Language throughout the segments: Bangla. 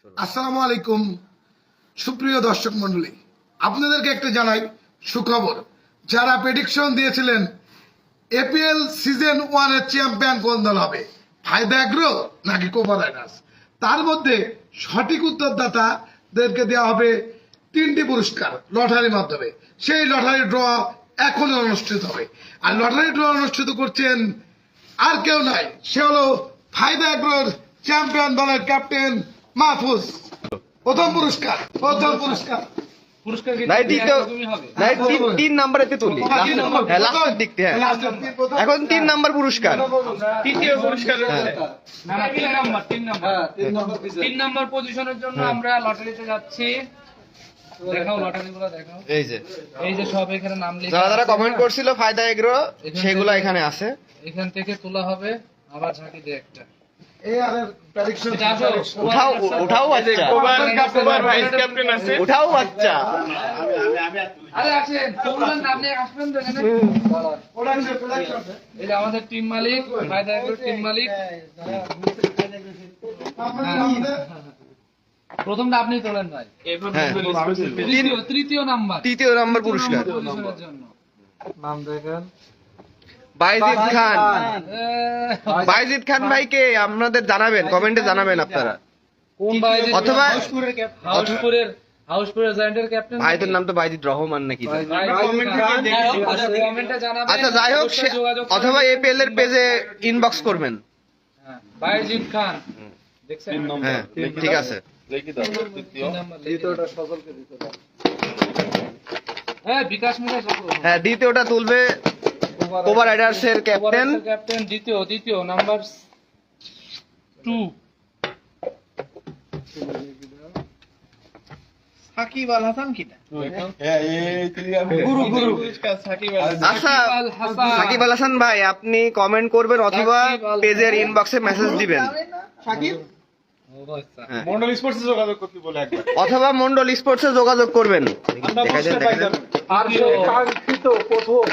আসসালামু আলাইকুম সুপ্রিয় দর্শক মন্ডলী, আপনাদেরকে একটা জানাই সুখবর। যারা প্রেডিকশন দিয়েছিলেন এপিএল সিজন 1 এর চ্যাম্পিয়ন কোন দল হবে, ফায়দা এগ্রো নাকি কোপা রাইডার্স, তার মধ্যে সঠিক উত্তরদাতাদেরকে দেওয়া হবে 3টি পুরস্কার লটারির মাধ্যমে। সেই লটারি ড্র এখন অনুষ্ঠিত হবে, আর লটারি ড্র অনুষ্ঠিত করছেন আর কেউ নাই, সে হলো ফায়দা এগ্রোর চ্যাম্পিয়ন দলের ক্যাপ্টেন মাহফুজ। প্রথম পুরস্কার নাই দ্বিতীয় নাই তিন নাম্বারেতে তুলি লাস্টের দিক থেকে। এখন 3 নাম্বার পুরস্কার, তৃতীয় পুরস্কার তিন নাম্বার পজিশনের জন্য আমরা লটারিতে যাচ্ছি। দেখাও লটারিগুলো দেখাও। এই যে সব এখানে নাম লেখা, যারা যারা কমেন্ট করছিল ফায়দা এগ্রো সেগুলো এখানে আছে। এখান থেকে তোলা হবে। আবার ঝাঁকি দে একটা। উঠাও বাচ্চা, উঠাও বাচ্চা। আরে আসেন, তোমরা নাম নিয়ে আসবেন তো এখানে। এই যে আমাদের টিম মালিক, ফায়দা এগ্রোর টিম মালিক। প্রথমটা আপনি তোলেন ভাই। তৃতীয় নাম্বার পুরস্কার পজিশনের জন্য নাম দেখেন বাইজিদ খান। বাইজিদ খান ভাইকে আপনাদের জানাবেন, কমেন্টে জানাবেন আপনারা। কোন বাইজিদ? অথবা হাউসপুরের জায়ান্টের ক্যাপ্টেন। ভাইদের নাম তো বাইজিদ রহমান নাকি? কমেন্টে জানাবেন। আচ্ছা যাই হোক, অথবা এপিএল এর পেজে ইনবক্স করবেন। বাইজিদ খান দেখছেন? হ্যাঁ ঠিক আছে। হ্যাঁ বিকাশ মিকাশ। হ্যাঁ দ্বিতীয়টা তুলবে কোপা রাইডার্স এর ক্যাপ্টেন। দ্বিতীয় নাম্বার 2 সাকিব আল হাসান কিনা? আচ্ছা সাকিব আল হাসান ভাই, আপনি কমেন্ট করবেন অথবা পেজের ইনবক্সে মেসেজ দিবেন। সাকিব মন্ডল স্পোর্টসে যোগাযোগ করতে বলে একবার, অথবা মন্ডল স্পোর্টসে যোগাযোগ করবেন। আর কাঙ্ক্ষিত প্রথম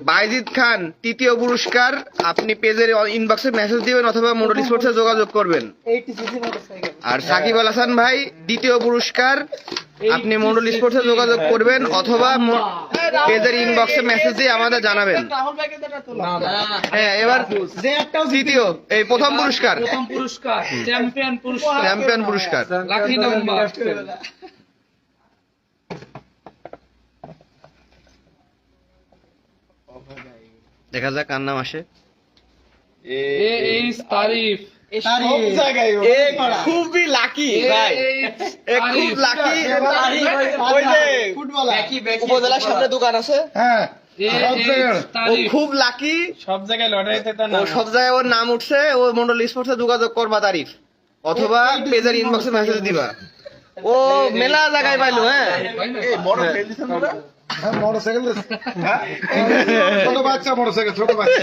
বাইজিদ খান তৃতীয় পুরস্কার, আপনি পেজের ইনবক্সে মেসেজ দিবেন অথবা মন্ডল স্পোর্টসে যোগাযোগ করবেন। 80cc motorcycle. আর সাকিব আল হাসান ভাই দ্বিতীয় পুরস্কার, আপনি মন্ডল স্পোর্টসে যোগাযোগ করবেন অথবা পেজের ইনবক্সে মেসেজ দিয়ে আমাদের জানাবেন। রাহুল ভাইকে যেটা তোলা। হ্যাঁ এবার যে একটাও তৃতীয় এই প্রথম পুরস্কার চ্যাম্পিয়ন পুরস্কার। চ্যাম্পিয়ন পুরস্কার লাকি নাম্বার। দেখা যাক কার নাম আসে। তারিফ। সব জায়গায় খুবই লাকি ভাই, খুব লাকি। ওই যে উপজেলার সামনে দোকান আছে, হ্যাঁ ও খুব লাকি। সব জায়গায় লটারিতে তার ও সব জায়গায় ওর নাম উঠছে। ও মন্ডল স্পোর্টসে যোগাযোগ করবা তারিফ, অথবা পেজের ইনবক্সে মেসেজ দিবা। ও মেলা জায়গায় পাইলো। হ্যাঁ মোটরসাইকেল, ছোট বাচ্চা মোটরসাইকেল, ছোট বাচ্চা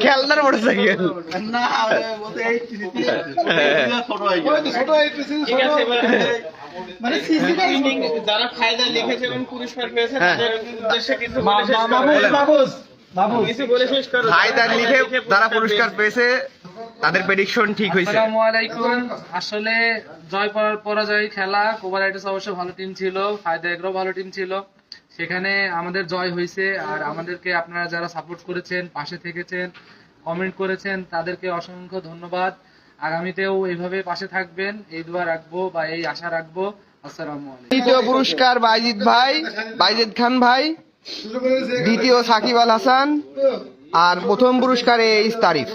খেলনার মোটরসাইকেল। না বলতে 80cc ছোট মানে সিসি যারা ফায়দা লিখেছে এবং পুরস্কার পেয়েছে হ্যাঁ। তাদের উদ্দেশ্যে কিছু কিছু বলে শেষ করো। ফায়দা লিখে যারা পুরস্কার পেয়েছে তাদের প্রেডিকশন ঠিক হয়েছে। আসসালামু আলাইকুম। আসলে জয় পরাজয় খেলা। কোপা রাইডার্স অবশ্য ভালো টিম ছিল, ফায়দা এগ্রো ভালো টিম ছিল। সেখানে আমাদের জয় হয়েছে। আর আমাদেরকে আপনারা যারা সাপোর্ট করেছেন, পাশে থেকেছেন, কমেন্ট করেছেন, তাদেরকে অসংখ্য ধন্যবাদ। আগামীতেও এইভাবে পাশে থাকবেন, এই দোয়া রাখবো বা এই আশা রাখবো। আসসালামু আলাইকুম। তৃতীয় পুরস্কার বাইজিদ ভাই, বাইজিদ খান ভাই। দ্বিতীয় সাকিব আল হাসান। আর প্রথম পুরস্কার এই তারিফ।